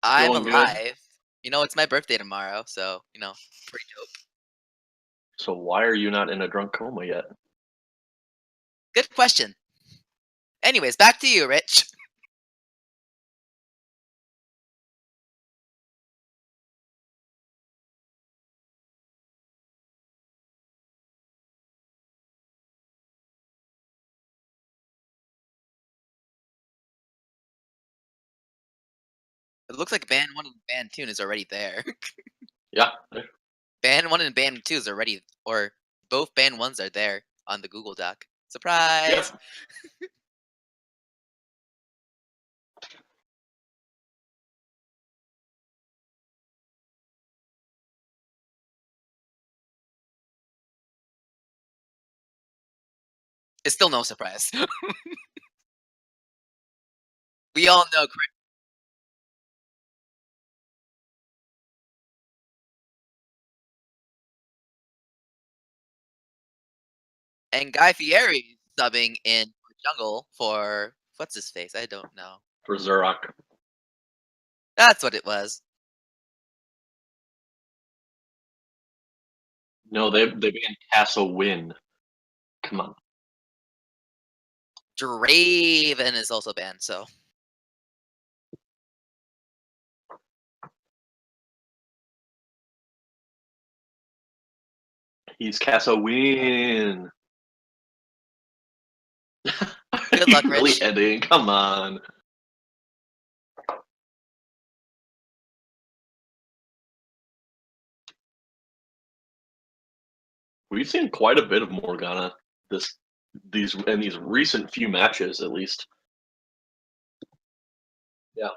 I'm Going good. alive. It's my birthday tomorrow, so, pretty dope. So why are you not in a drunk coma yet? Good question. Anyways, back to you, Rich. It looks like band 1 and band 2 is already there. Yeah. Band 1 and band 2 is already or both band 1s are there on the Google Doc. Yeah. Surprise! It's still no surprise. We all know and Guy Fieri subbing in Jungle for what's his face? I don't know. For Zurach. That's what it was. No, they banned Castle Win. Come on. Draven is also banned, so He's Castle Win. good You luck, really Rich. heading? Come on. We've seen quite a bit of Morgana these recent few matches at least. Yeah.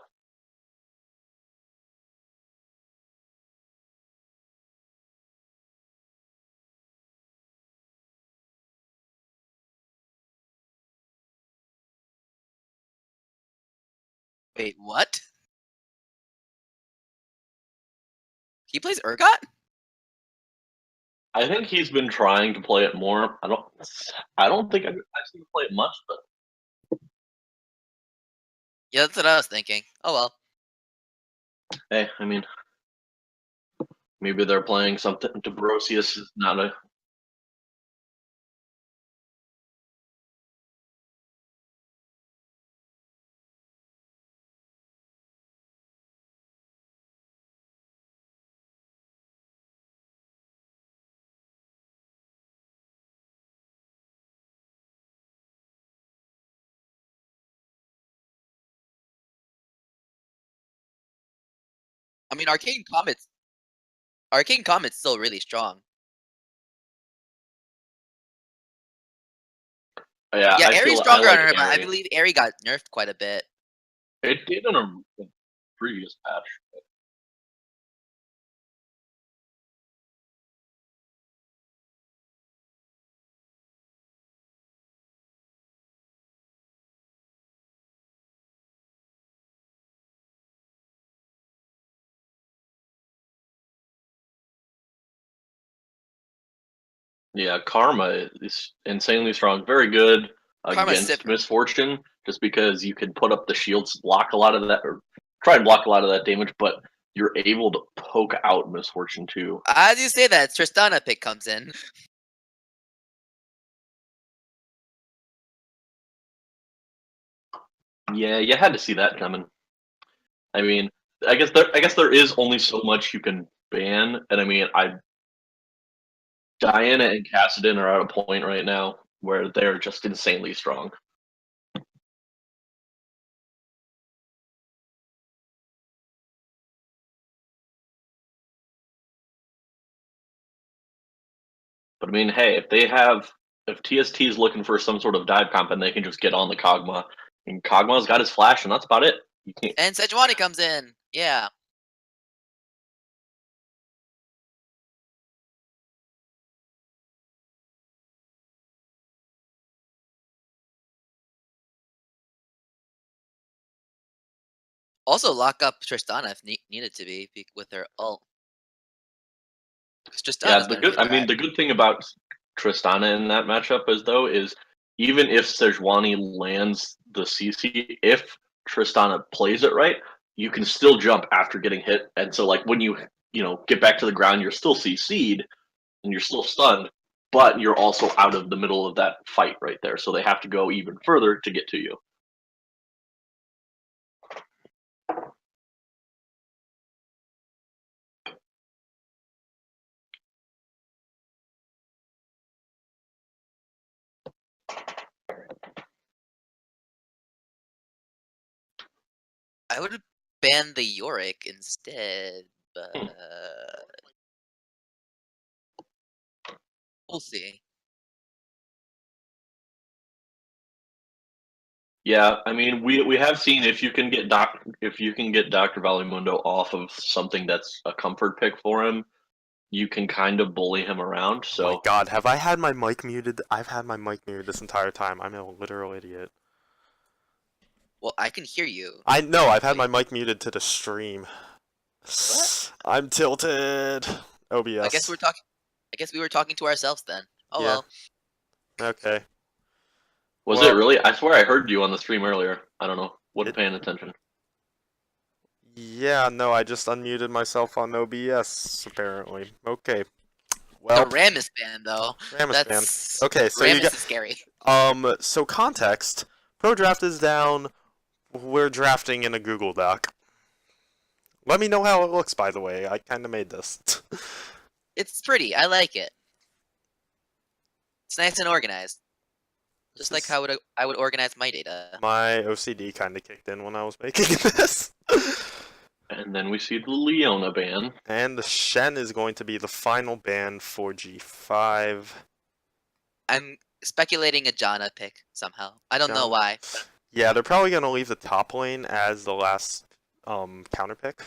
Wait, what? He plays Urgot? I think he's been trying to play it more. I don't think I've seen him play it much, but Yeah, that's what I was thinking. Oh well. hey, I mean, maybe they're playing something. Debrosius is not a. I mean, Arcane Comet's still really strong. Yeah, Yeah, I Aery's feel I stronger on like her, but I Airy. believe Aery got nerfed quite a bit. It did in a previous patch. Yeah, Karma is insanely strong. Very good Karma against Sipper. Misfortune, just because you can put up the shields, block a lot of that, or try and block a lot of that damage, but you're able to poke out Misfortune too. As you say that, Tristana pick comes in. Yeah, you had to see that coming. I mean, I guess there is only so much you can ban, and I mean, Diana and Cassidon are at a point right now where they're just insanely strong. But I mean, hey, if TST is looking for some sort of dive comp, and they can just get on the Kog'Maw, and Kog'Maw's got his flash, and that's about it. You can't. And Sejuani comes in. Yeah. Also lock up Tristana if needed to be with her ult. Because Yeah, Tristana's the been good. really I mean, bad. the good thing about Tristana in that matchup is even if Sejuani lands the CC, if Tristana plays it right, you can still jump after getting hit, and so like when you get back to the ground, you're still CC'd and you're still stunned, but you're also out of the middle of that fight right there. So they have to go even further to get to you. I would ban the Yorick instead, but Hmm. we'll see. Yeah, I mean, we have seen if you can get Dr. Valimundo off of something that's a comfort pick for him, you can kind of bully him around. Oh my So god, have I had my mic muted? I've had my mic muted this entire time. I'm a literal idiot. Well, I can hear you. I know, I've had Wait, my mic muted to the stream. what? I'm tilted. I guess OBS. we're talking. I guess we were talking to ourselves then. Oh Yeah. well. Okay. was it Well, really? I swear I heard you on the stream earlier. I don't know. Wasn't it. paying attention. Yeah, no, I just unmuted myself on OBS, apparently. Okay. The Well, Rammus ban though. Rammus ban. That's Okay, so you Rammus got. is scary. So context. Pro Draft is down. We're drafting in a Google Doc. Let me know how it looks, by the way. I kind of made this. It's pretty. I like it. It's nice and organized. Just like how I would organize my data. My OCD kind of kicked in when I was making this. And then we see the Leona ban. And the Shen is going to be the final ban for G5. I'm speculating a Janna pick somehow. I don't know why. Yeah, they're probably going to leave the top lane as the last counter pick.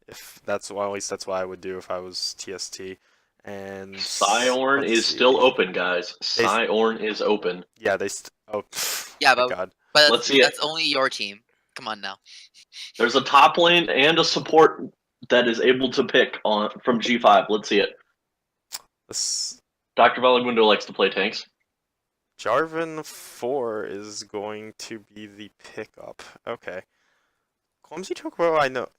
If that's well, at least that's what I would do if I was TST. And Sion let's is see. still open, guys. Sion is open. Yeah, they. Yeah, my but God. but Let's that's see it. only your team. Come on now. There's a top lane and a support that is able to pick on from G5. Let's see it. This Dr. Valagundo likes to play tanks. Jarvan 4 is going to be the pickup. Okay. Clumsy Chocobo, I know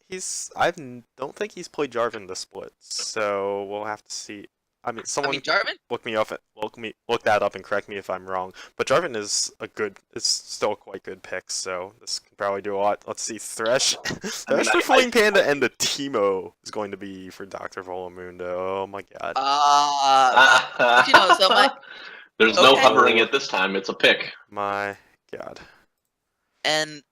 don't think he's played Jarvan the split, so we'll have to see. I mean, someone Jarvan? look that up and correct me if I'm wrong. But Jarvan is still a quite good pick, so this can probably do a lot. Let's see, Thresh for Flying Panda, and the Teemo is going to be for Dr. Volamundo. Oh my god. So There's no hovering at this time. It's a pick. My god. And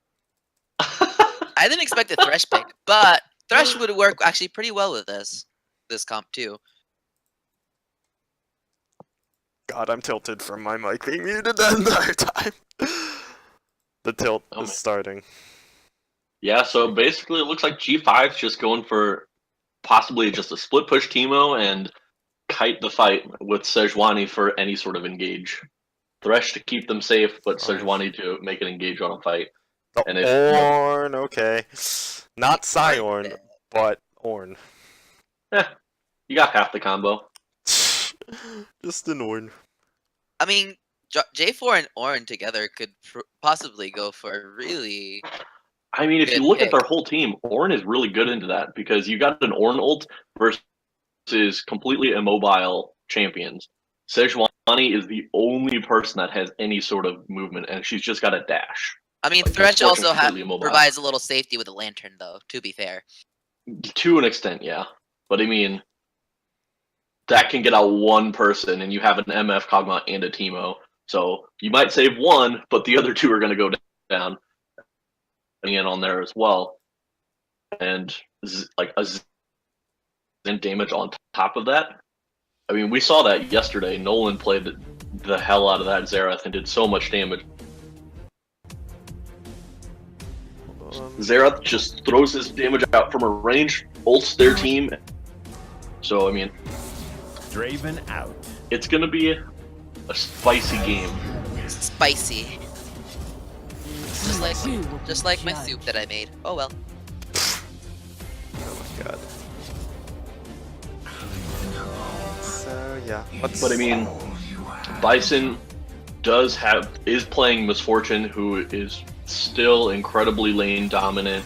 I didn't expect a Thresh pick, but Thresh would work actually pretty well with this comp too. God, I'm tilted from my mic being muted the entire time. The tilt is starting. Yeah, so basically it looks like G5's just going for possibly just a split push Teemo and kite the fight with Sejuani for any sort of engage. Thresh to keep them safe, but Sejuani to make an engage on a fight. And Ornn, okay. Not Sion, but Ornn. You got half the combo. Just an Ornn. I mean, J4 and Ornn together could possibly go for a really. I mean, if you look at their whole team, Ornn is really good into that because you got an Ornn ult versus completely immobile champions. Sejuani is the only person that has any sort of movement, and she's just got a dash. I mean, Thresh also provides a little safety with a lantern, though, to be fair. To an extent, yeah. But I mean, that can get out one person, and you have an MF, Kog'Maw, and a Teemo. So you might save one, but the other two are going to go down. In on there as well. And like a Zen damage on top of that. I mean, we saw that yesterday. Nolan played the hell out of that Xerath and did so much damage. Xerath just throws his damage out from a range, ults their team. So, I mean, Draven out. It's going to be a spicy game. Spicy. Just like my soup that I made. Oh well. Oh my god. So yeah. But I mean, Bison is playing Misfortune, who is still incredibly lane dominant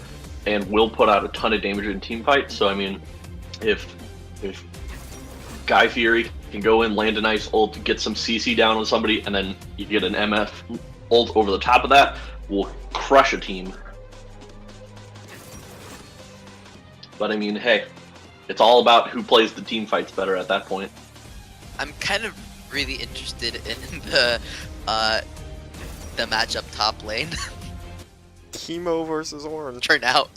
and will put out a ton of damage in team fights. So I mean, if Guy Fieri can go in, land a nice ult, get some CC down on somebody, and then you get an MF ult over the top of that, will crush a team. But I mean, hey, it's all about who plays the team fights better at that point. I'm kind of really interested in the matchup top lane Teemo versus Orange. turn out.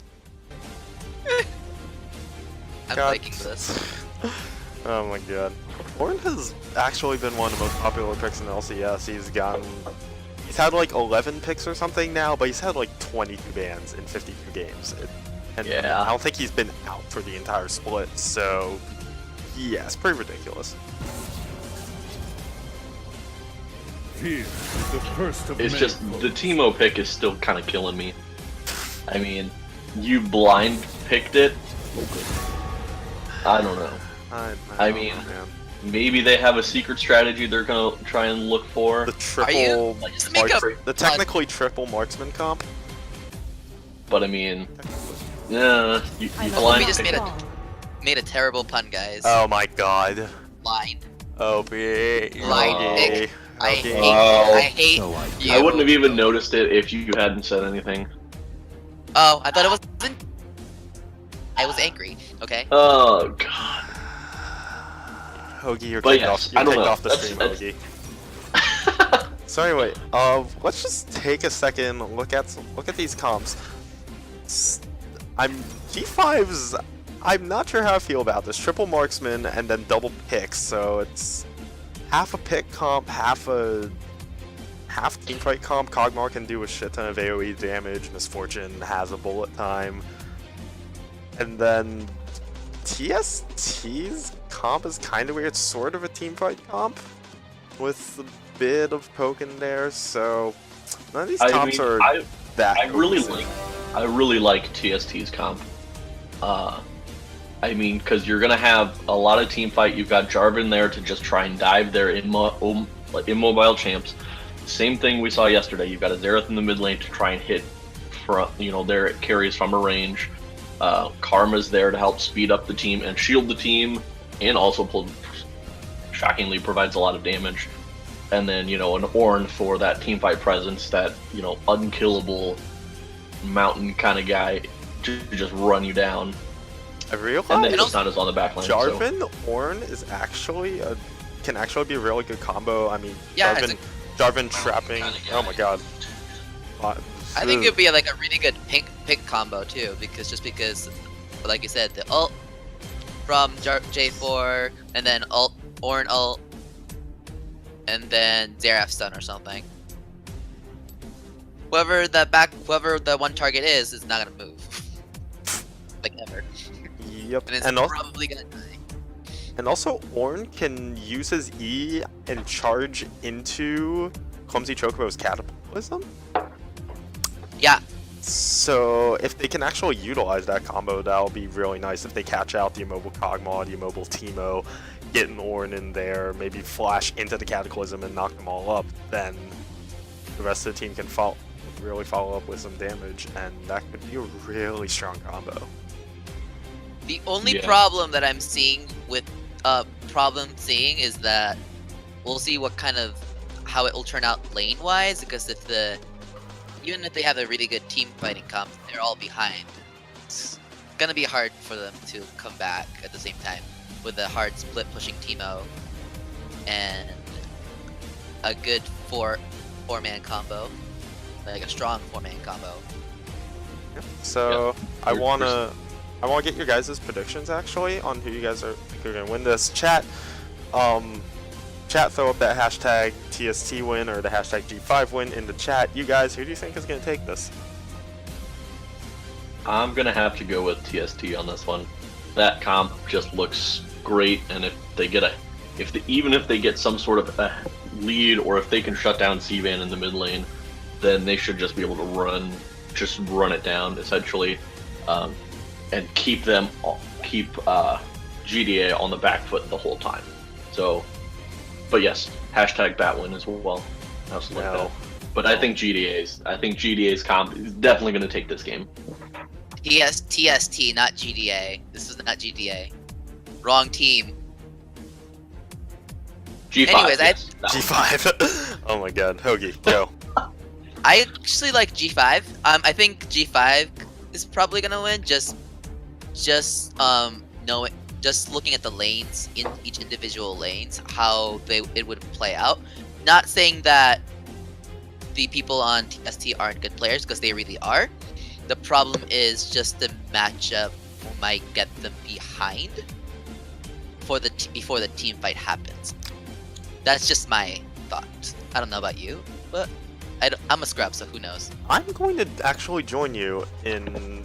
I'm God. liking this. Oh my god. Orin has actually been one of the most popular picks in LCS. He's had like 11 picks or something now, but he's had like 22 bans in 52 games. And Yeah. I don't think he's been out for the entire split, so yeah, it's pretty ridiculous. Here is the first of It's many just foes. the Teemo pick is still kind of killing me. I mean, you blind picked it. I don't know. I I don't mean, know, man. Maybe they have a secret strategy they're gonna try and look for. The you? triple, Just make the technically triple marksman comp. But I mean, yeah, you I love blind We just picked made it. Made a terrible pun, guys. Oh my god. Line. Oh, okay. Line Okay. pick. I Okay. hate. Oh. I hate So I you. I wouldn't have even noticed it if you hadn't said anything. Oh, I thought it wasn't. I was angry. Okay. Oh god. Hoagie, you're But kicked yes, off. You're I don't kicked know. off the That's- stream, that's- Hoagie. So anyway, let's just take a second, look at these comps. G5's. I'm not sure how I feel about this. Triple marksman and then double picks, so it's half a pick comp, half teamfight comp. Kog'Maw can do a shit ton of AoE damage. Misfortune has a bullet time, and then TST's comp is kind of weird. It's sort of a teamfight comp with a bit of poke in there. So none of these comps are that. I really cohesive. like TST's comp. I mean, because you're gonna have a lot of team fight. You've got Jarvan there to just try and dive their immobile champs. Same thing we saw yesterday. You've got a Xerath in the mid lane to try and hit from, their carries from a range. Karma's there to help speed up the team and shield the team, and also shockingly provides a lot of damage. And then an Ornn for that team fight presence, that unkillable mountain kind of guy to just run you down. I realize And then Sun is on the back line. So. Jarvan Ornn is can actually be a really good combo. I mean, Yeah, Jarvan trapping. Oh my god. I think it'd be like a really good pick combo too, because like you said, the ult from J4 and then Ornn ult and then Xerath stun or something. Whoever the one target is not gonna move. Like ever. Yep. And it's And also, probably gonna die. Ornn can use his E and charge into Clumsy Chocobo's Cataclysm. Yeah. So if they can actually utilize that combo, that'll be really nice. If they catch out the immobile Kog'Maw, the immobile Teemo, get an Ornn in there, maybe flash into the Cataclysm and knock them all up, then the rest of the team can really follow up with some damage, and that could be a really strong combo. The only Yeah. problem that I'm seeing with is that we'll see how it will turn out lane wise, because even if they have a really good team fighting comp, they're all behind. It's gonna be hard for them to come back at the same time with a hard split pushing Teemo and a good four-man combo, like a strong four-man combo. So Yeah. I wanna get your guys' predictions actually on who you guys are gonna win this. Chat, throw up that hashtag TST win or the hashtag G5 win in the chat. You guys, who do you think is gonna take this? I'm gonna have to go with TST on this one. That comp just looks great, and even if they get some sort of a lead, or if they can shut down C-Van in the mid lane, then they should just be able to run it down essentially, and keep GDA on the back foot the whole time. So, but yes, hashtag Batwin as well. Absolutely. No. But I think GDA's comp is definitely going to take this game. TST, not GDA. This is not GDA. Wrong team. G5. Anyways, yes, that one. G5. Oh my god, Hoagie, go. I actually like G5. I think G5 is probably gonna win. Just knowing, just looking at the lanes in each individual lanes, how it would play out. Not saying that the people on TST aren't good players, because they really are. The problem is just the matchup might get them behind before the team fight happens. That's just my thought. I don't know about you, but I'm a scrub, so who knows? I'm going to actually join you in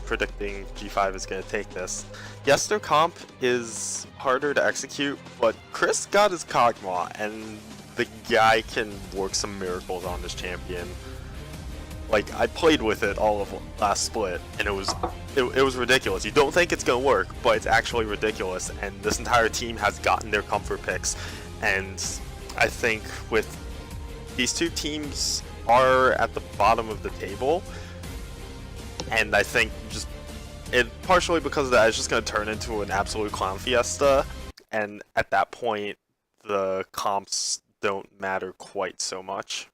predicting G5 is going to take this. Yes, their comp is harder to execute, but Chris got his Kog'Maw, and the guy can work some miracles on this champion. Like, I played with it all of last split, and it was ridiculous. You don't think it's going to work, but it's actually ridiculous, and this entire team has gotten their comfort picks, and I think with these two teams are at the bottom of the table, and I think just partially because of that, it's just going to turn into an absolute clown fiesta, and at that point, the comps don't matter quite so much.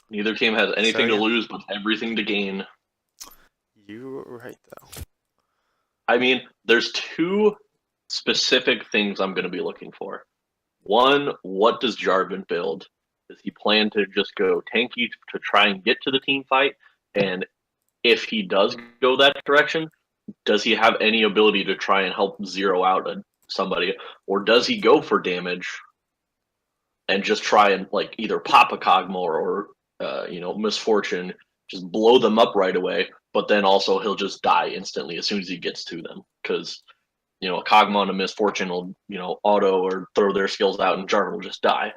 Neither team has anything So, yeah. to lose, but everything to gain. You were right, though. I mean, there's two specific things I'm going to be looking for. One, what does Jarvan build? Does he plan to just go tanky to try and get to the team fight? And if he does go that direction, does he have any ability to try and help zero out somebody? Or does he go for damage and just try and like either pop a Kog'Maw or Misfortune, just blow them up right away, but then also he'll just die instantly as soon as he gets to them, because a Kog'Maw and a Misfortune will auto or throw their skills out and Jarvan will just die.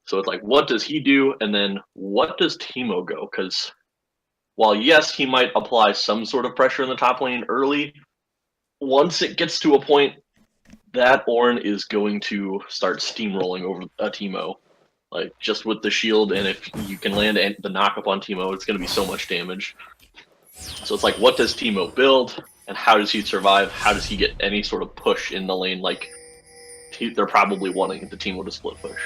So it's like, what does he do, and then what does Teemo go? Because while yes, he might apply some sort of pressure in the top lane early, once it gets to a point, that Ornn is going to start steamrolling over a Teemo. Like, just with the shield, and if you can land the knock-up on Teemo, it's going to be so much damage. So it's like, what does Teemo build, and how does he survive? How does he get any sort of push in the lane? Like, they're probably wanting the Teemo to split push.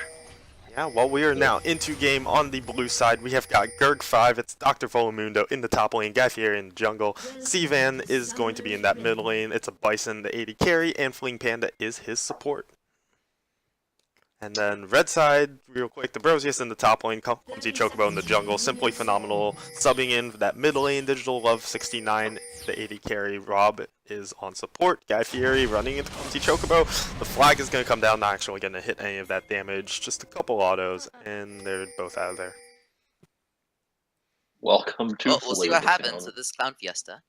Yeah, well, we are now into game on the blue side. We have got Gerg5, it's Dr. Volamundo in the top lane, Guy Fieri in the jungle. Sivan is going to be in that mid lane. It's a Bison, the AD carry, and Fleeing Panda is his support. And then red side, real quick, the Brosius in the top lane, Clumsy Chocobo in the jungle, simply phenomenal. Subbing in for that mid lane, Digital Love 69, the AD carry, Rob is on support. Guy Fieri running into Clumsy Chocobo. The flag is going to come down, not actually going to hit any of that damage, just a couple autos, and they're both out of there. Welcome to We'll see what happens with this Clown Fiesta.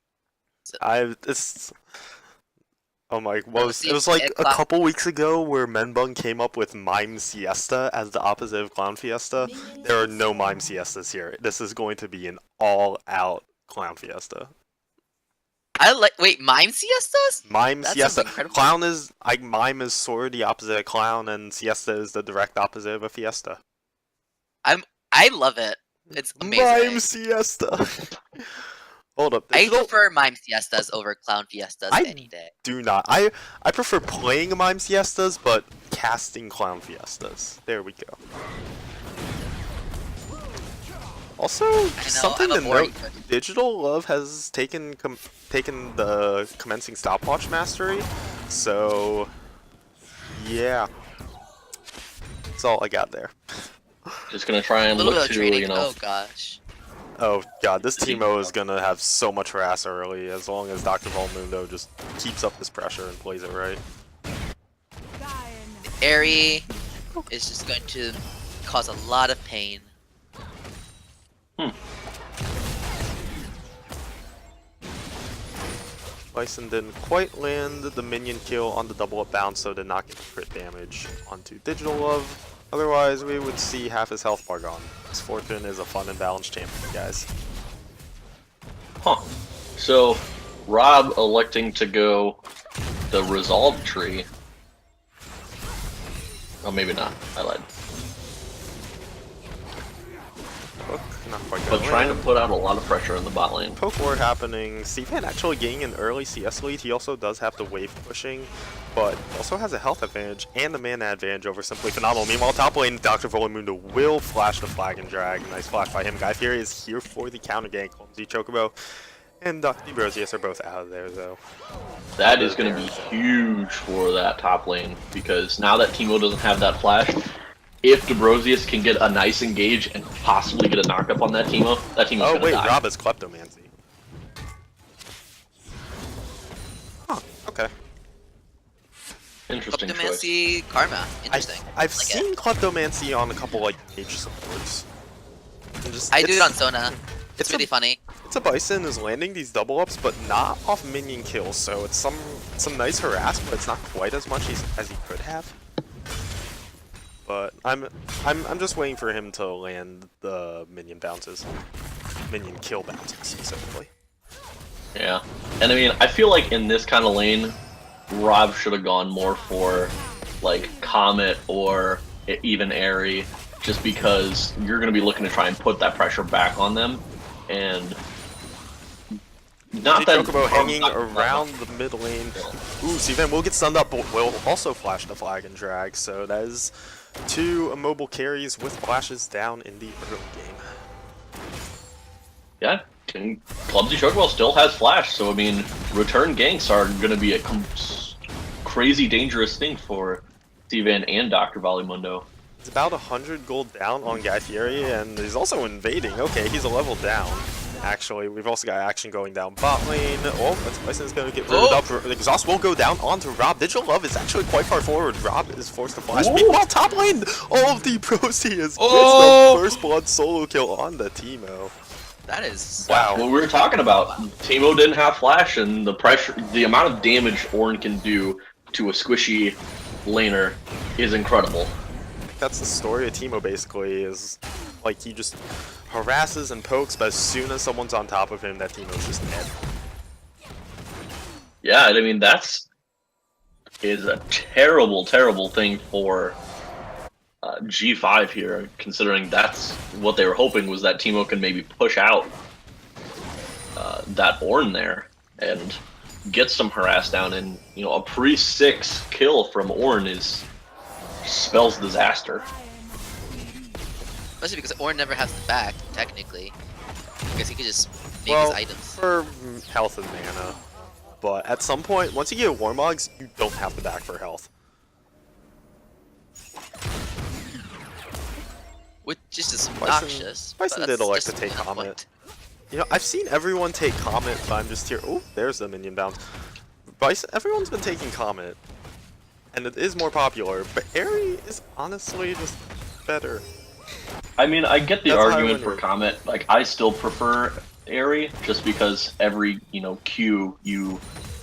Oh my, it was like a couple weeks ago where Menbung came up with Mime Siesta as the opposite of Clown Fiesta. There are no Mime Siestas here. This is going to be an all-out Clown Fiesta. Wait, Mime Siestas? Mime That Siesta. sounds incredible. Clown is, Mime is sort of the opposite of Clown, and Siesta is the direct opposite of a Fiesta. I love it. It's amazing. Mime Siesta! Hold up. I prefer Mime Siestas over Clown Fiestas any day. Do not. I prefer playing Mime Siestas, but casting Clown Fiestas. There we go. Also, something to note, Digital Love has taken the commencing stopwatch mastery, so yeah. That's all I got there. Just gonna try and look to, Oh gosh. Oh god, this Teemo is gonna have so much harass early as long as Dr. Volmundo just keeps up this pressure and plays it right. Airy is just going to cause a lot of pain. Bison didn't quite land the minion kill on the double up bounce, so did not get crit damage onto Digital Love. Otherwise, we would see half his health bar gone. Misfortune is a fun and balanced champion, guys. Huh. So, Rob electing to go the Resolve tree. Oh, maybe not. I lied. Hook. Not quite but good. trying to put out a lot of pressure in the bot lane. Poke war happening. Cvan actually gaining an early CS lead. He also does have the wave pushing, but also has a health advantage and the mana advantage over Simply Phenomenal. Meanwhile, top lane, Dr. Volimundo will flash the flag and drag. Nice flash by him. Guy Fury is here for the counter gank. Clumsy Chocobo and Dr. Brosius are both out of there, though. That is going to be huge for that top lane, because now that Teemo doesn't have that flash, if Debrosius can get a nice engage and possibly get a knockup on that Teemo's Oh wait, die. Rob is Kleptomancy. Huh, okay. Interesting choice. Optimancy Karma. Interesting. I've Like seen Kleptomancy on a couple like mage supports. And just, I do it it's- on Sona. It's really funny. It's a Bison is landing these double ups, but not off minion kills, so it's some nice harass, but it's not quite as much as he could have. But I'm just waiting for him to land the minion bounces, minion kill bounces specifically. Yeah, and I mean, I feel like in this kind of lane, Rob should have gone more for like Comet or even Airy, just because you're going to be looking to try and put that pressure back on them, and not that Chocobo hanging around the mid lane. Ooh, Cvan will get stunned up, but will also flash the flag and drag. So that is 2 immobile carries with flashes down in the early game. Yeah, and Clumsy Chocobo still has flash, so I mean, return ganks are going to be a crazy dangerous thing for Cvan and Dr. Volimundo. He's about 100 gold down on Guy Fieri, and he's also invading. Okay, he's a level down. Actually, we've also got action going down bot lane. Oh, that's Bison's going to get rooted up. The exhaust will go down onto Rob. Digital Love is actually quite far forward. Rob is forced to flash. Ooh. Meanwhile, top lane, all of the Proteus gets Oh. the first blood solo kill on the Teemo. That is Wow. What we were talking about, Teemo didn't have flash, and the pressure, the amount of damage Ornn can do to a squishy laner is incredible. That's the story of Teemo basically, is like he just harasses and pokes, but as soon as someone's on top of him, that Teemo's just dead. Yeah, I mean, is a terrible, terrible thing for G5 here, considering that's what they were hoping, was that Teemo can maybe push out that Ornn there and get some harass down, and you know, a pre-6 kill from Ornn spells disaster. Especially because Ornn never has the back, technically. Because he could just make Well, his items. for health and mana. But at some point, once you get Warmogs, you don't have the back for health. Which is just obnoxious. Bison but did that's elect just to take the Comet. point. You know, I've seen everyone take Comet, but I'm just here. Oh, there's the minion bounce. Bison, everyone's been taking Comet. And it is more popular, but Airy is honestly just better. I mean, I get the That's how I argument for wonder. Comet. Like, I still prefer Airy, just because every, Q, you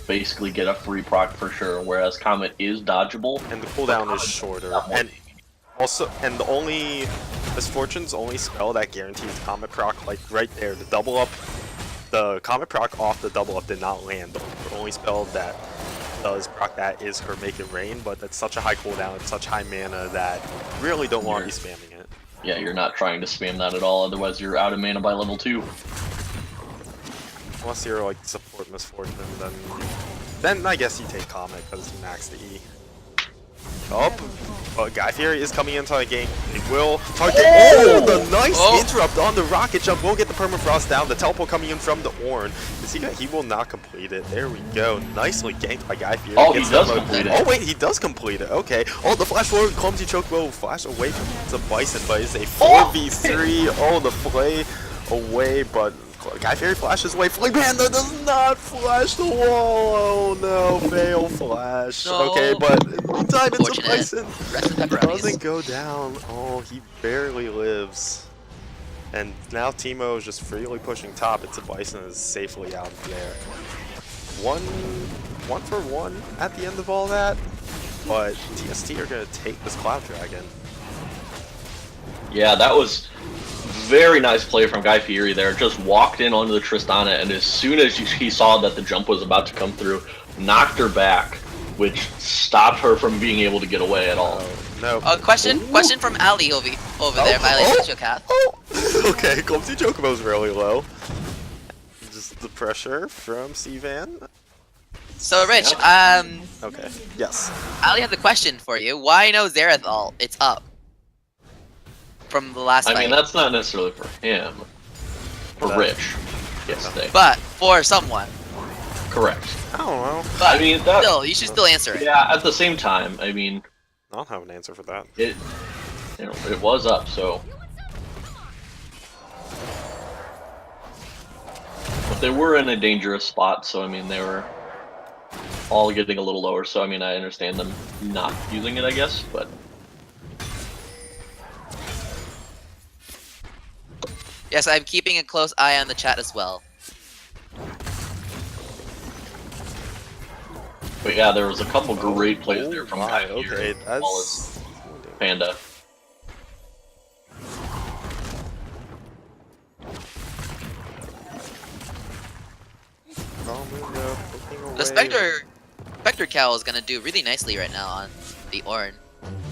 basically get a free proc for sure, whereas Comet is dodgeable. And the cooldown is shorter. And also, and the only Misfortune's only spell that guarantees Comet proc, like right there, the double up, the Comet proc off the double up did not land. The only spell that does proc that is her Make It Rain, but that's such a high cooldown, it's such high mana that you really don't want to be spamming it. Yeah, you're not trying to spam that at all, otherwise you're out of mana by level 2. Unless you're like support Misfortune, then I guess you take Comet because you max the E. Up, but Guy Fury is coming into the game. He will target. Oh, the nice interrupt on the rocket jump will get the permafrost down. The teleport coming in from the Ornn. Is he will not complete it. There we go. Nicely ganked by Guy Fury. Oh, he Gets does the complete it. Oh wait, he does complete it. Okay. Oh, the flash forward, clumsy choke will flash away from the Bison, but it's a 4v3. Oh, the play away, but Guy Fury flashes away. Flame Panda does not flash the wall. Oh no, fail flash. No. Okay, but in the meantime, it's a Unfortunate. Bison. Rest in It pepperonis. doesn't go down. Oh, he barely lives. And now Teemo is just freely pushing top. It's a Bison is safely out there. One for one at the end of all that. But TST are gonna take this Cloud Dragon. Yeah, that was very nice play from Guy Fieri there. Just walked in onto the Tristana, and as soon as he saw that the jump was about to come through, knocked her back, which stopped her from being able to get away at all. No. Question from Ali over there. Violation cat. Okay, Clumsy Chocobo's really low. Just the pressure from Cvan. So Rich, Okay, yes. Ali has a question for you. Why no Zareth ult? It's up. From the last fight. I mean, that's not necessarily for him. For Rich. Yes, they. But for someone. Correct. I don't know. But I mean, that. still, you should still answer it. Yeah, at the same time, I mean, I don't have an answer for that. it was up, so. But they were in a dangerous spot, so I mean, they were all getting a little lower, so I mean, I understand them not using it, I guess, but. Yes, I'm keeping a close eye on the chat as well. But yeah, there was a couple great plays there from Guy okay, here, as well as Panda. The Spectre Cowl is gonna do really nicely right now on the Ornn.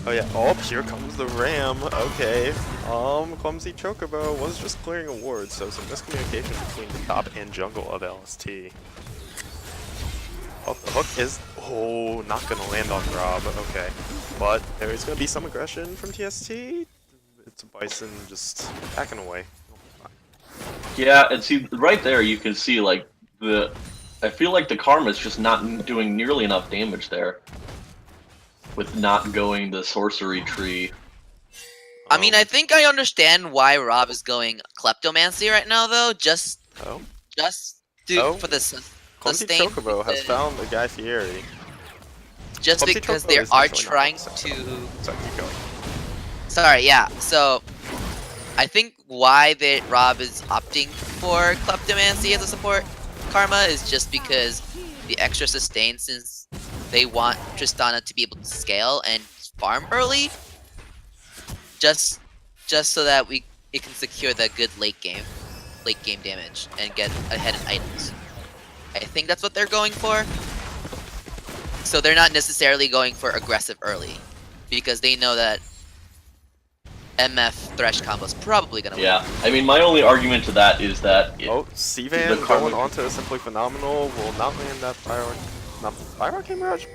Oh yeah, oh, here comes the Ram. Okay. Clumsy Chocobo was just clearing a ward, so some miscommunication between the top and jungle of LST. Oh, the hook is, not gonna land on Rob, okay. But there is gonna be some aggression from TST. It's a Bison just backing away. Yeah, and see, right there you can see, like, I feel like the Karma's just not doing nearly enough damage there. With not going the sorcery tree. I mean, I think I understand why Rob is going Kleptomancy right now, though. Just for the Clumsy sustain. Chocobo has found a Guy Fieri. Just Clumsy because Chocobo they is are actually not trying upset, to. though. Sorry, keep going. Sorry, yeah. So, I think why Rob is opting for Kleptomancy as a support Karma is just because the extra sustain, since they want Tristana to be able to scale and farm early, just so that it can secure the good late game damage and get ahead in items. I think that's what they're going for. So they're not necessarily going for aggressive early, because they know that MF Thresh combo is probably gonna win. Yeah, I mean, my only argument to that is that Cvan going onto Simply Phenomenal will not land that firework. Not firework Mirage?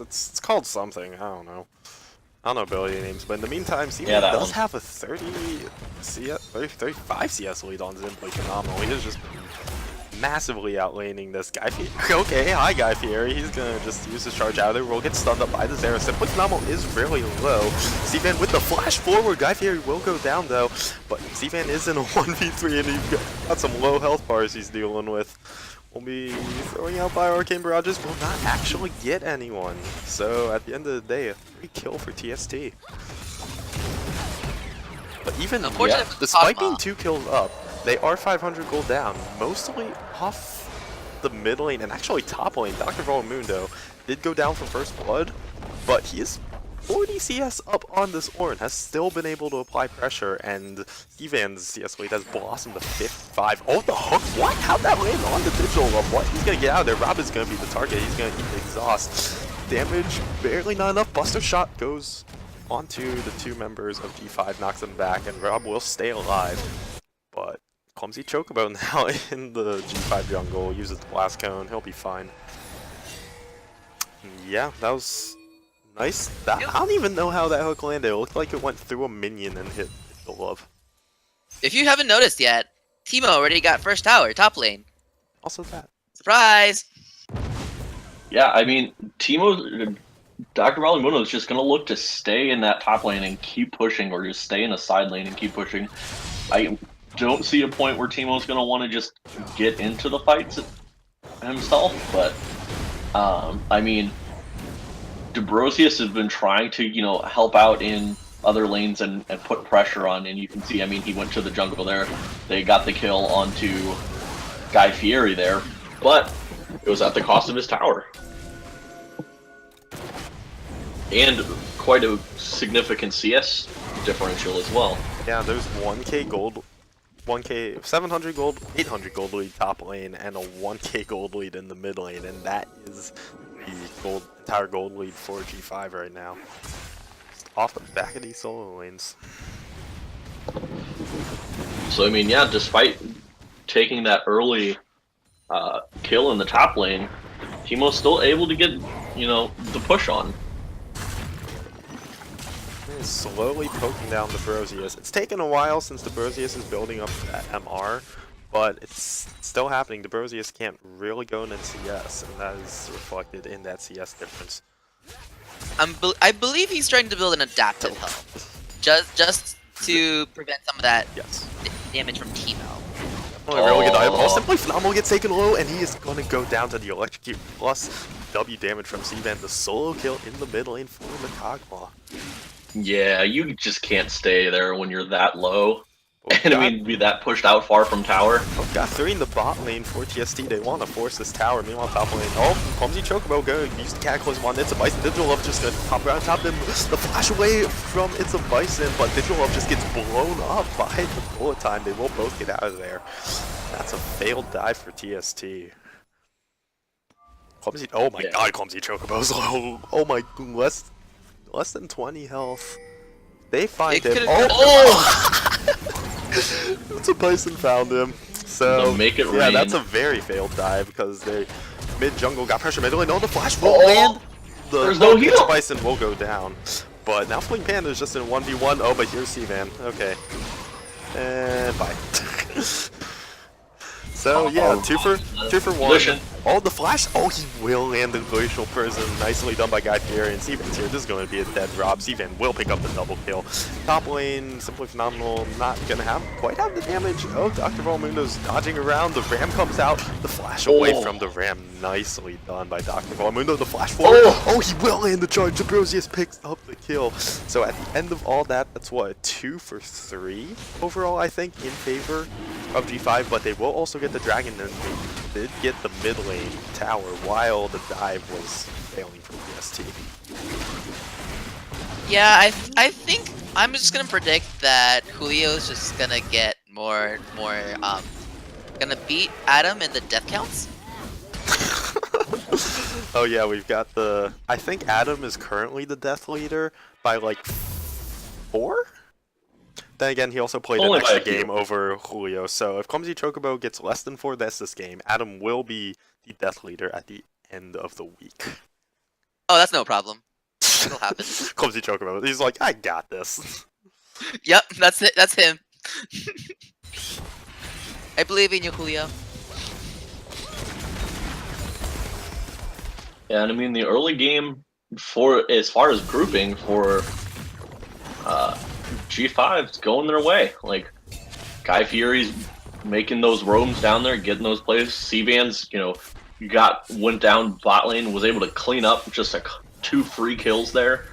It's called something. I don't know ability names, but in the meantime, Cvan does have a 35 CS lead on Simply Phenomenal. He has just been massively outlaning this Guy Fieri. Okay, hi Guy Fieri. He's gonna just use his charge out of there. We'll get stunned up by the Zera. Simply Phenomenal is really low. Cvan with the flash forward. Guy Fieri will go down though, but Cvan is in a 1v3 and he's got some low health bars he's dealing with. Will be throwing out by Arcane Barrages, will not actually get anyone. So at the end of the day, a 3 kill for TST. But even despite being 2 kills up, they are 500 gold down, mostly off the mid lane and actually top lane. Dr. Volamundo did go down from first blood, but he is 40 CS up on this Ornn, has still been able to apply pressure, and Cvan's CS lead has blossomed to 5. Oh, the hook! What? How'd that land on the digital of what? He's gonna get out of there. Rob is gonna be the target. He's gonna eat the exhaust. Damage barely not enough. Buster shot goes onto the 2 members of G5, knocks them back, and Rob will stay alive. But Clumsy Chocobo now in the G5 jungle, uses the blast cone, he'll be fine. Yeah, that was nice. I don't even know how that hook landed. It looked like it went through a minion and hit the glove. If you haven't noticed yet, Teemo already got first tower, top lane. Also that. Surprise! Yeah, I mean, Dr. Volamundo is just going to look to stay in that top lane and keep pushing, or just stay in a side lane and keep pushing. I don't see a point where Teemo's going to want to just get into the fights himself, but, I mean, Dubrosius has been trying to, help out in other lanes and put pressure on, and you can see, I mean, he went to the jungle there. They got the kill onto Guy Fieri there, but it was at the cost of his tower. And quite a significant CS differential as well. Yeah, there's 1k gold, 700 gold, 800 gold lead top lane, and a 1k gold lead in the mid lane, and that is the entire gold lead for G5 right now. Off the back of these solo lanes. So I mean, yeah, despite taking that early kill in the top lane, Teemo's still able to get, you know, the push on. He's slowly poking down the Brosius. It's taken a while since the Brosius is building up that MR, but it's still happening. The Brosius can't really go into CS, and that is reflected in that CS difference. I believe he's trying to build an adaptive health, just to prevent some of that damage from Teemo. Really good eyeball. Simply Phenomenal gets taken low, and he is going to go down to the Electrocute plus W damage from C-Van. The solo kill in the mid lane for the Kog'Maw. Yeah, you just can't stay there when you're that low. And I mean, be that pushed out far from tower. Oh, got 3 in the bot lane for TST. They want to force this tower. Meanwhile, top lane. Oh, Clumsy Chocobo going to use the Cataclysm on It's a Bison. Digilove just going to pop around top them. The flash away from It's a Bison, but Digilove just gets blown up by the bullet time. They will both get out of there. That's a failed dive for TST. Clumsy. Oh my god, Clumsy Chocobo's low. Oh my, less than 20 health. They find him. It's a Bison found him. So make it yeah, rain. that's a very failed dive because they mid jungle got pressure middle lane. No, the flash will land. There's no heal. Bison will go down. But now Fling Panda is just in 1v1. Oh, but here's C-Van. Okay. And bye. So yeah, two for one. Position. Oh, the flash! Oh, he will land the Glacial Prison. Nicely done by Guy Fieri, and C-Van's here. This is going to be a dead Rob. C-Van will pick up the double kill. Top lane, Simply Phenomenal, not going to quite have the damage. Oh, Dr. Volmundo's dodging around. The Ram comes out. The flash away from the Ram. Nicely done by Dr. Volmundo. The flash forward. Oh, he will land the charge. Ambrosius picks up the kill. So at the end of all that, that's what, 2 for 3 overall, I think, in favor of G5, but they will also get the Dragon, and they did get the mid lane tower while the dive was failing from PST. Yeah, I think I'm just gonna predict that Julio's just gonna get more gonna beat Adam in the death counts. Oh yeah, we've got the. I think Adam is currently the death leader by like 4. Then again, he also played an extra game over Julio, so if Clumsy Chocobo gets less than 4 deaths this game, Adam will be the death leader at the end of the week. Oh, that's no problem. It'll happen. Clumsy Chocobo, he's like, I got this. Yep, that's it. That's him. I believe in you, Julio. Yeah, and I mean the early game for as far as grouping for G5's going their way. Like Guy Fieri's making those roams down there, getting those plays. C-Van's, you know, went down bot lane, was able to clean up just like 2 free kills there.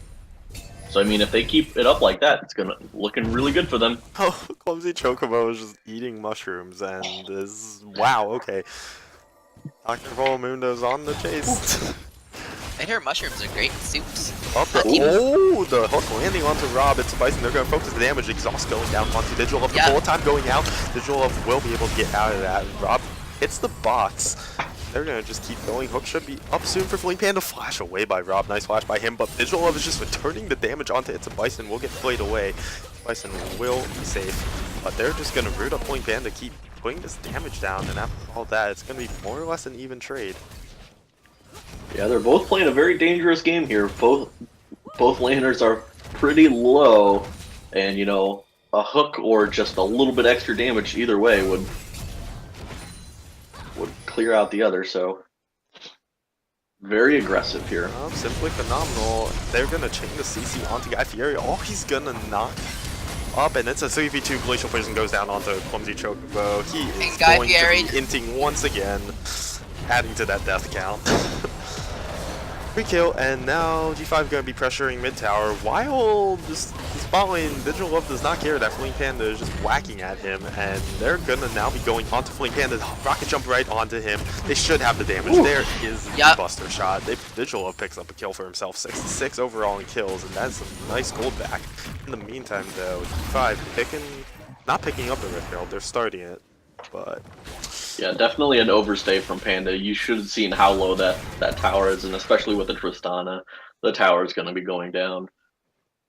So I mean, if they keep it up like that, it's gonna looking really good for them. Oh, Clumsy Chocobo is just eating mushrooms and is wow. Okay, Dr. Volmundo's on the chase. I hear mushrooms are great in soups. Oh, the hook landing onto Rob. It's a Bison. They're going to focus the damage. Exhaust going down onto Digilove. The full time going out. Digilove will be able to get out of that. Rob hits the bots. They're going to just keep going. Hook should be up soon for Fling Panda. Flash away by Rob. Nice flash by him. But Digilove is just returning the damage onto It's a Bison. Will get played away. Bison will be safe. But they're just going to root up Fling Panda, keep putting this damage down. And after all that, it's going to be more or less an even trade. Yeah, they're both playing a very dangerous game here. Both laners are pretty low, and you know, a hook or just a little bit extra damage either way would clear out the other. So very aggressive here. Simply Phenomenal. They're gonna chain the CC onto Guy Fieri. Oh, he's gonna knock up, and it's a 3v2. Glacial Prison goes down onto Clumsy Chocobo. He is going to be inting once again, adding to that death count. Free kill, and now G5 going to be pressuring mid tower while this bot lane Digilove does not care that Fling Panda is just whacking at him, and they're going to now be going onto Fling Panda. Rocket jump right onto him. They should have the damage. Ooh. There is the buster shot. Digilove picks up a kill for himself. 6-6 overall in kills, and that's a nice gold back. In the meantime, though, G5 not picking up the Rift Herald. They're starting it, but Yeah, definitely an overstay from Panda. You should have seen how low that tower is, and especially with the Tristana, the tower is going to be going down.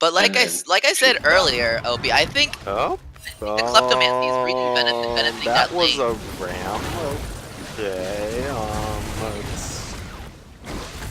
But like I And said earlier, Opie, I think Oh, the Kleptomancy is really benefiting that that was lane. a ram. Okay,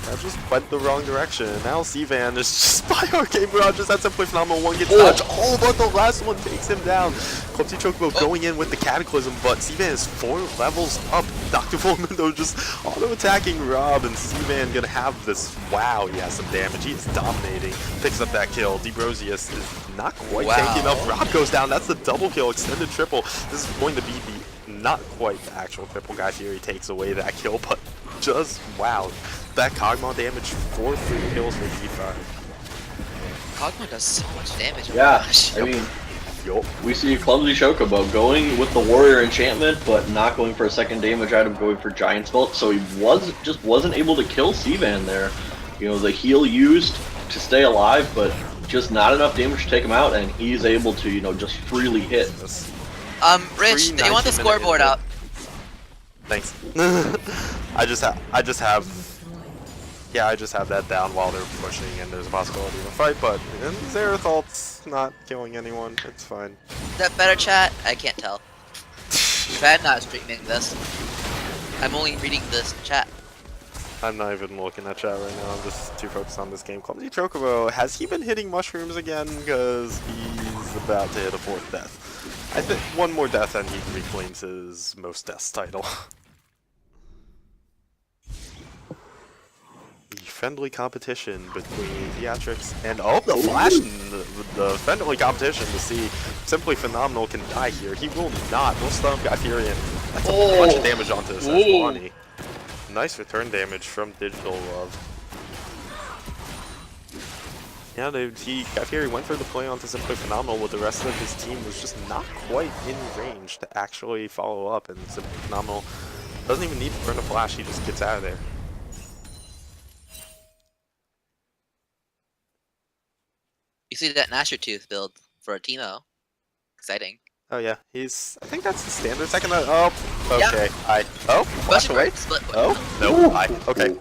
that just went the wrong direction. Now Sivan is just by Arcane Mirage, just that simply phenomenal. One gets touched. Oh, but the last one takes him down. Clumsy Chocobo going in with the Cataclysm, but Sivan is 4 levels up. Dr. Fulmendo just auto-attacking Rob, and Sivan gonna have this. Wow, he has some damage. He is dominating. Picks up that kill. Debrosius is not quite tanky enough. Rob goes down. That's the double kill, extended triple. This is going to be the not quite the actual triple. Guy Fury takes away that kill, but just wow. That Kog'Maw damage, 4 free kills for G5. Kog'Maw does so much damage. Oh yeah, gosh. I mean, we see Clumsy Chocobo going with the Warrior Enchantment, but not going for a second damage item, going for Giant Spell. So he just wasn't able to kill Sivan there. You know, the heal used to stay alive, but just not enough damage to take him out, and he's able to, you know, just freely hit. Rich, do you want the scoreboard up? Thanks. I just have that down while they're pushing, and there's a possibility of a fight, but Zerathult's not killing anyone. It's fine. Is that better, chat? I can't tell. I'm not streaming this. I'm only reading this chat. I'm not even looking at chat right now. I'm just too focused on this game. Clumsy Chocobo, has he been hitting mushrooms again? Because he's about to hit a 4th death. I think one more death and he reclaims his most deaths title. Friendly competition between Theatrics and the Flash. The friendly competition to see Simply Phenomenal can die here. He will not. We'll stun Guy Fury, and that's a bunch of damage onto his Sejuani. Nice return damage from Digital Love. Yeah, Guy Fury went for the play onto Simply Phenomenal, but the rest of his team was just not quite in range to actually follow up, and Simply Phenomenal doesn't even need to burn a flash. He just gets out of there. You see that Nasher Tooth build for a Teemo. Exciting. Oh yeah, I think that's the standard second. Oh, okay. Yeah. Flash away. Oh, no, okay.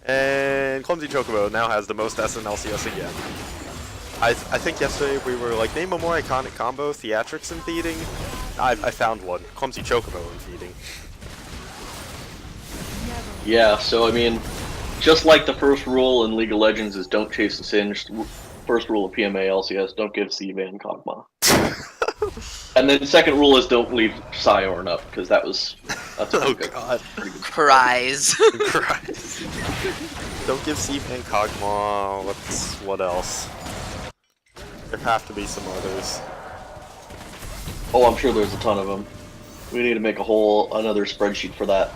And Clumsy Chocobo now has the most S in LCS again. I think yesterday we were like, name a more iconic combo, Theatrics and Feeding. I found one, Clumsy Chocobo and Feeding. Yeah, so I mean, just like the first rule in League of Legends is don't chase the Singed, first rule of PMA LCS, don't give Sivan Kog'Maw. And then the second rule is don't leave Sion up, because that's oh god. Cries. Cries. Don't give Sivan Kog'Maw. What else? There have to be some others. Oh, I'm sure there's a ton of them. We need to make another spreadsheet for that.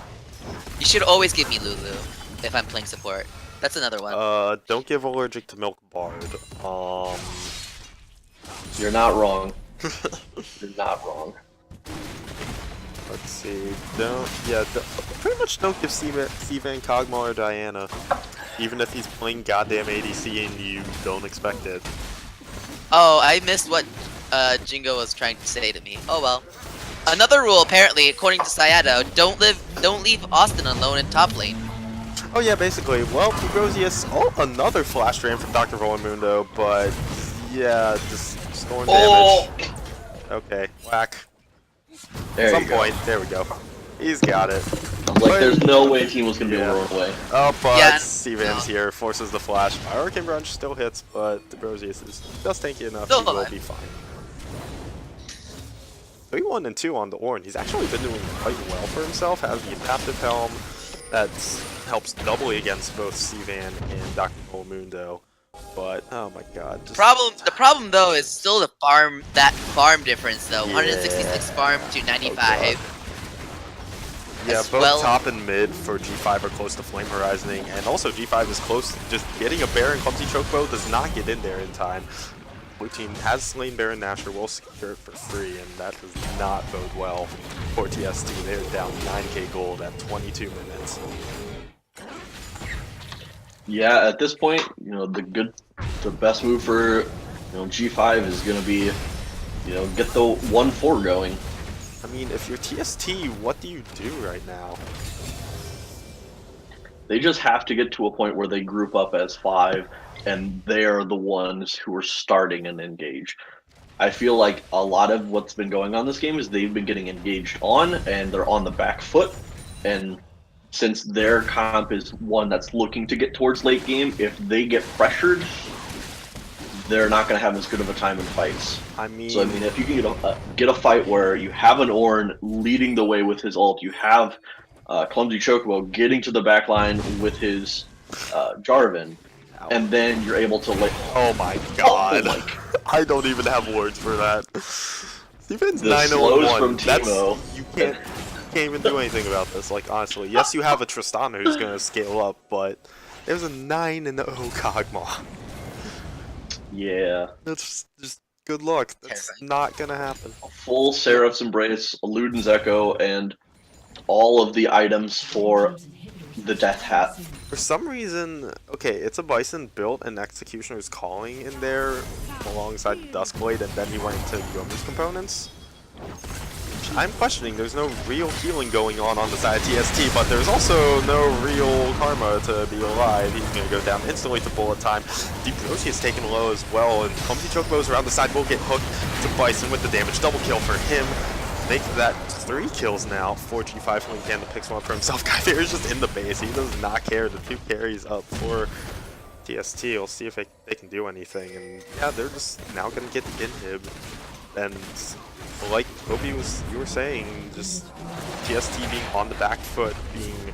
You should always give me Lulu if I'm playing support. That's another one. Don't give Allergic to Milk Bard. You're not wrong. You're not wrong. Let's see. Pretty much don't give Sivan Kog'Maw or Diana. Even if he's playing goddamn ADC and you don't expect it. Oh, I missed what Jingo was trying to say to me. Oh well. Another rule, apparently, according to Sayado, don't leave Austin alone in top lane. Oh yeah, basically. Well, Debrosius, another flash drain from Dr. Rolamundo, but yeah, just storm damage. Okay, whack. There At some point, there we go. He's got it. Like, there's no way team was gonna be able to run away. Oh, but Sivan's here, forces the flash. Hurricane Brunch still hits, but Debrosius is just tanky enough. He will be fine. 3-1 and 2 on the Ornn. He's actually been doing quite well for himself. Has the adaptive helm that helps doubly against both Sivan and Dr. Rolamundo. But oh my god. The problem though is still the farm difference though. 166 farm to 95. Yeah, both top and mid for G5 are close to Flame Horizoning, and also G5 is close. Just getting a Baron Clumsy Chocobo does not get in there in time. Blue team has slain Baron Nashor, will secure it for free, and that does not bode well for TST. They're down 9k gold at 22 minutes. Yeah, at this point, you know, the best move for G5 is gonna be, get the 1-4 going. I mean, if you're TST, what do you do right now? They just have to get to a point where they group up as 5, and they're the ones who are starting and engage. I feel like a lot of what's been going on this game is they've been getting engaged on, and they're on the back foot. And since their comp is one that's looking to get towards late game, if they get pressured, they're not going to have as good of a time in fights. I mean, So I mean, if you can get a fight where you have an Ornn leading the way with his ult, you have Clumsy Chocobo getting to the back line with his Jarvan, and then you're able to like. oh my god. Oh my. I don't even have words for that. Steven's The 901. slows from That's, Teemo. you can't even do anything about this, like, honestly. Yes, you have a Tristana who's gonna scale up, but there's a 9-0 Kog'Maw. Yeah. That's just good luck. That's Terrifying. not gonna happen. A full Seraph's Embrace, a Luden's Echo, and all of the items for the Death Hat. For some reason, okay, it's a Bison built and Executioner's Calling in there alongside the Duskblade, and then he went into Yomu's components. I'm questioning, there's no real healing going on the side of TST, but there's also no real karma to be alive. He's going to go down instantly to bullet time. Deep is taken low as well, and Clumsy Chocobo's around the side will get hooked to Bison with the damage. Double kill for him. Make that 3 kills now. 4G5 Flame Panda picks one up for himself. Guy is just in the base. He does not care. The 2 carries up for TST. We'll see if they can do anything. And yeah, they're just now going to get the inhib. And like Kobe you were saying, just TST being on the back foot, being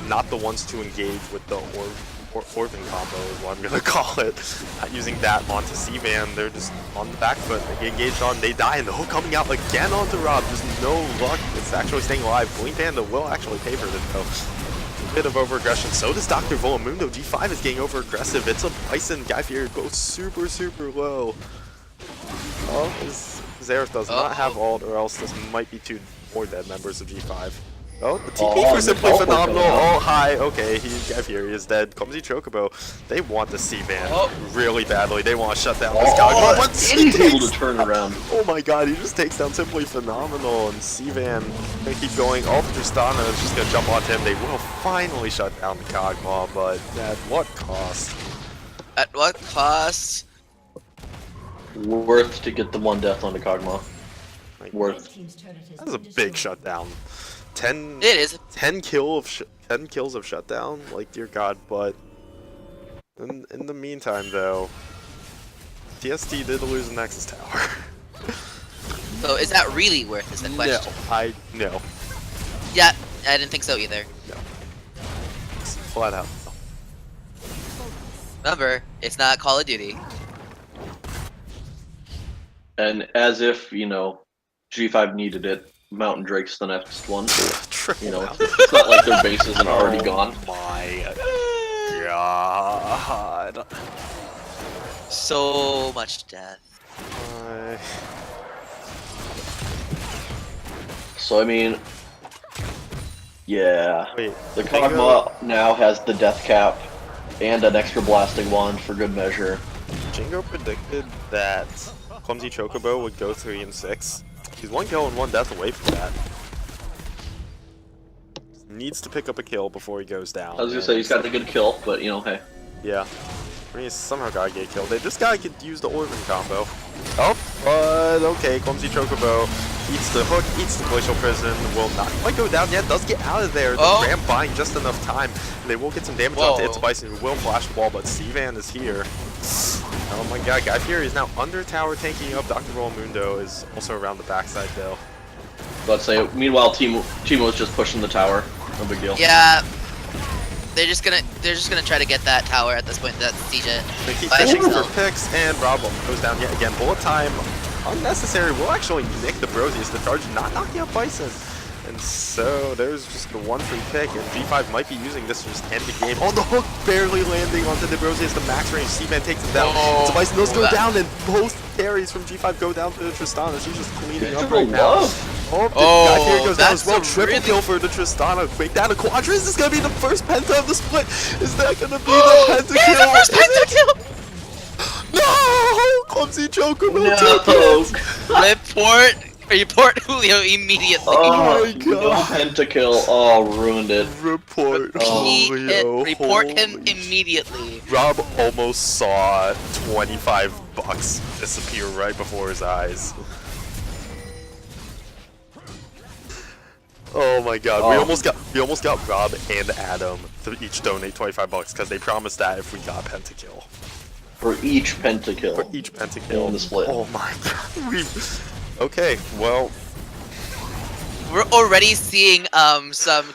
not the ones to engage with the Orphan combo is what I'm gonna call it. Not using that onto C-Van, they're just on the back foot. They get engaged on, they die, and the hook coming out again onto Rob. There's no luck. It's actually staying alive. Flame Panda will actually pay for this though. A bit of over-aggression. So does Dr. Volamundo. G5 is getting over-aggressive. It's a Bison. Guy Fury goes super, super low. Oh, Xerath does not have ult, or else this might be 2 more dead members of G5. Oh, the TP for Simply Phenomenal. Oh, hi. Okay, Guy Fury is dead. Clumsy Chocobo. They want the C-Ban really badly. They want to shut down this guy. Once he's able to turn around. Oh my god, he just takes down Simply Phenomenal, and C-Van gonna keep going. All the Tristana is just gonna jump onto him. They will finally shut down the Kog'Maw, but at what cost? At what cost? Worth to get the 1 death on the Kog'Maw. Like, Worth. that was a big shutdown. 10 It is. 10 kills of shutdown, like dear god, but in the meantime though, TST did lose the Nexus Tower. So is that really worth is the question? No. Yeah, I didn't think so either. No. It's flat out. No. Remember, it's not Call of Duty. And as if, you know, G5 needed it, Mountain Drake's the next one. You know, it's not like their base isn't already gone. My god. So much death. So I mean, yeah, Wait, the Kog'Maw now has the death cap and an extra blasting wand for good measure. Jingo predicted that Clumsy Chocobo would go 3 and 6. He's 1 kill and 1 death away from that. Needs to pick up a kill before he goes down. I was gonna say he's got the good kill, but you know, hey. Yeah. I mean, he's somehow gotta get killed. This guy could use the Orphan combo. Oh, but okay, Clumsy Chocobo eats the hook, eats the Glacial Prison, will not quite go down yet, does get out of there. The Ram buying just enough time. They will get some damage onto It's Bison, who will flash the wall, but C-Van is here. Oh my god, Guy Fury is now under tower tanking up. Dr. Volamundo is also around the backside though. Let's say, meanwhile, Teemo's just pushing the tower. No big deal. Yeah, they're just gonna try to get that tower at this point. That siege it. They keep By fishing for themselves. picks, and Rob goes down yet again. Bullet time, unnecessary, will actually nick the Brosius. The charge not knocking out Bison. And so there's just the 1 free pick, and G5 might be using this to just end the game. On the hook, barely landing onto the Brosius, the max range. C-Man takes him down. So Bison does go down, and both carries from G5 go down to the Tristana. She's just cleaning up right now. Oh, Guy Fury goes down as well. Triple kill for the Tristana. Break down a Quadra. Is this gonna be the first penta of the split? Is that gonna be the penta kill? The first penta kill! No! Clumsy Chocobo No! Report Report Julio immediately. Oh, my no God. pentakill. Oh, ruined it. Report Oh. Julio. Report him Holy immediately. Rob almost saw $25 disappear right before his eyes. Oh my God, we Oh. almost got Rob and Adam to each donate $25 because they promised that if we got pentakill. For each pentakill. For each pentakill. In the split. Oh my God. Okay, well, We're already seeing some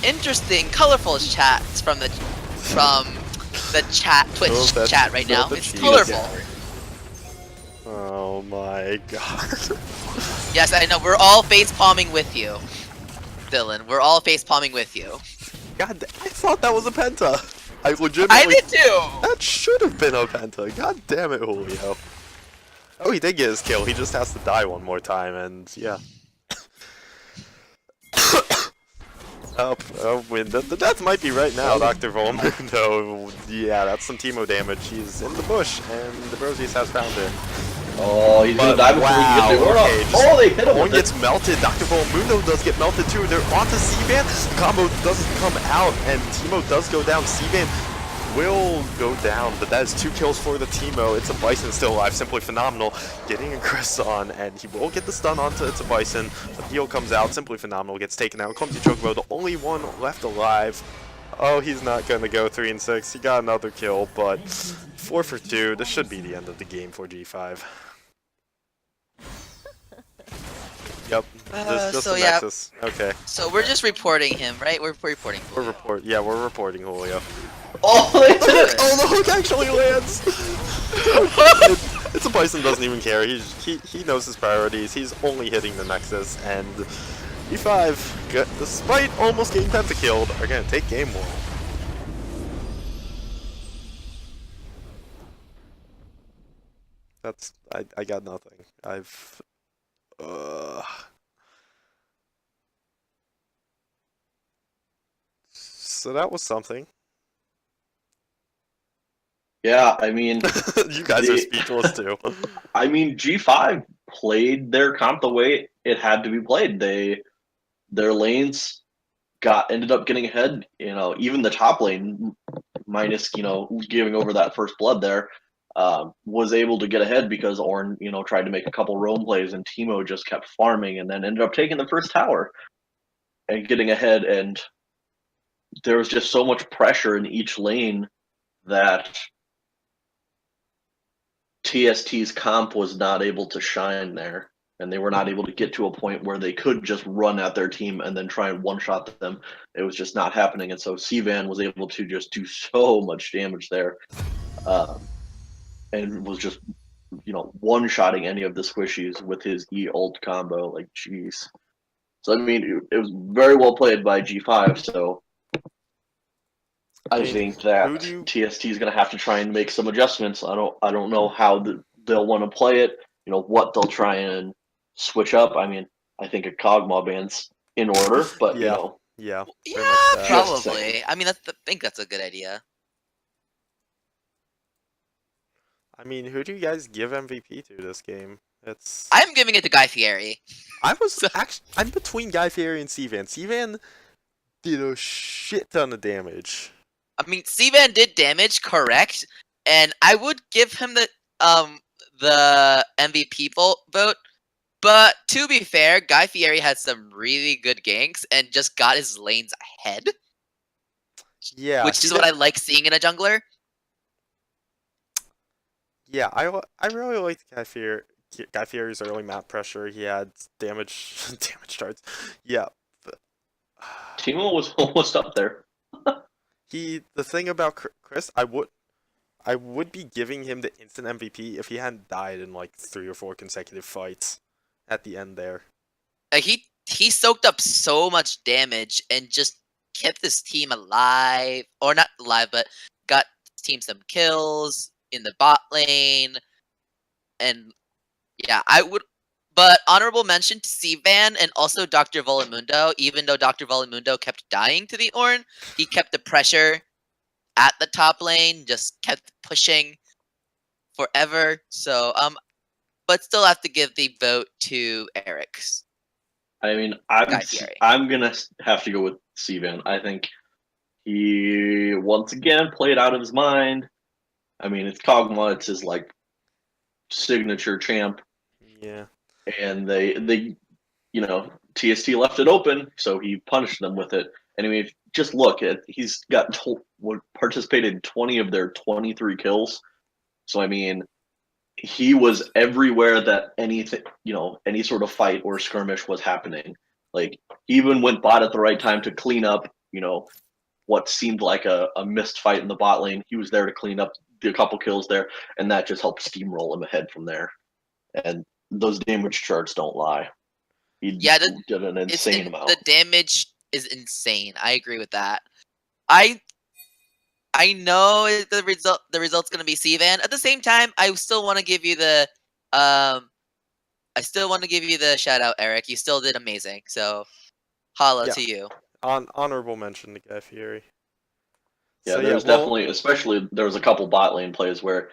interesting, colorful chats from the Twitch Oh, that's- chat right now. that's It's cheating. colorful. oh my God. Yes, I know. We're all face palming with you, Dylan. We're all face palming with you. God, I thought that was a penta. I I legitimately. did too. That should have been a penta. God damn it, Julio. Oh, he did get his kill. He just has to die one more time, and yeah. The death might be right now, Dr. Volmundo. Yeah, that's some Teemo damage. He's in the bush, and the Brosies has found him. Oh, he's gonna die before he can get the aura. okay, just- Oh, they hit him One with gets it. melted. Dr. Volmundo does get melted too. They're onto C-Van. The combo doesn't come out, and Teemo does go down. C-Van will go down, but that is 2 kills for the Teemo. It's a Bison still alive, simply phenomenal. Getting a Chris on, and he will get the stun onto It's a Bison. The heal comes out, simply phenomenal. Gets taken out. Clumsy Chocobo, the only one left alive. Oh, he's not gonna go 3 and 6. He got another kill, but 4 for 2. This should be the end of the game for G5. Yep, just so the yeah. Nexus. Okay, So we're just reporting him, right? We're reporting. we're reporting Julio. Oh, they hit it. Oh, the hook actually lands. It's a Bison doesn't even care. He knows his priorities. He's only hitting the Nexus, and E5, despite almost getting pentakilled, are gonna take game 1. That's I got nothing. So that was something. Yeah, I mean, You guys are speechless too. I mean, G5 played their comp the way it had to be played. Their lanes ended up getting ahead. You know, even the top lane, minus giving over that first blood there, was able to get ahead because Ornn tried to make a couple roam plays and Teemo just kept farming and then ended up taking the first tower and getting ahead. And there was just so much pressure in each lane that TST's comp was not able to shine there, and they were not able to get to a point where they could just run at their team and then try and one-shot them. It was just not happening, and so C-Van was able to just do so much damage there, and was just one-shotting any of the squishies with his E-ult combo. Like, jeez. So I mean, it was very well played by G5. So I think that TST is going to have to try and make some adjustments. I don't know how they'll want to play it. What they'll try and switch up. I mean, I think a Kog'Maw ban's in order, but yeah, Yeah, that. probably. I mean, I think that's a good idea. I mean, who do you guys give MVP to this game? I'm giving it to Guy Fieri. I'm between Guy Fieri and C-Van. C-Van did a shit ton of damage. I mean, C-Van did damage, correct, and I would give him the MVP vote. But to be fair, Guy Fieri had some really good ganks and just got his lanes ahead. Yeah, which is what I like seeing in a jungler. Yeah, I really liked Guy Fieri's early map pressure. He had damage charts. Yeah. But, Teemo was almost up there. The thing about Chris, I would be giving him the instant MVP if he hadn't died in like 3 or 4 consecutive fights at the end there. He soaked up so much damage and just kept his team alive, or not alive, but got his team some kills in the bot lane. And yeah, I would. But honorable mention to C-Van and also Dr. Volamundo. Even though Dr. Volamundo kept dying to the Ornn, he kept the pressure at the top lane, just kept pushing forever. So but still have to give the vote to Eric's. I mean, Guy Fieri. I'm gonna have to go with Sivan. I think he once again played out of his mind. I mean, it's Kog'Maw. It's his like signature champ, Yeah. and they TST left it open, so he punished them with it. And I mean, just look at he's got participated in 20 of their 23 kills. So I mean, he was everywhere that anything, any sort of fight or skirmish was happening. Like he even went bot at the right time to clean up, what seemed like a missed fight in the bot lane. He was there to clean up a couple kills there, and that just helped steamroll him ahead from there. And those damage charts don't lie. He did an insane amount. The damage is insane. I agree with that. I know the result's gonna be Sivan. At the same time, I still want to give you the shout out, Eric. You still did amazing. So, holla to you. Honorable mention to Guy Fieri. Yeah, So, there's definitely, especially there was a couple bot lane plays where,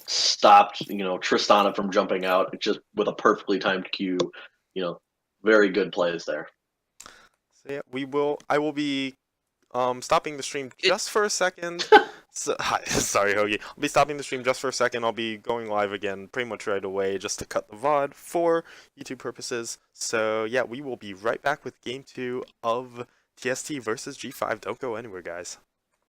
stopped, Tristana from jumping out just with a perfectly timed Q. Very good plays there. So yeah, I will be stopping the stream just for a second. Sorry, Hoagie. I'll be stopping the stream just for a second. I'll be going live again pretty much right away just to cut the VOD for YouTube purposes. So yeah, we will be right back with Game 2 of TST versus G5. Don't go anywhere, guys.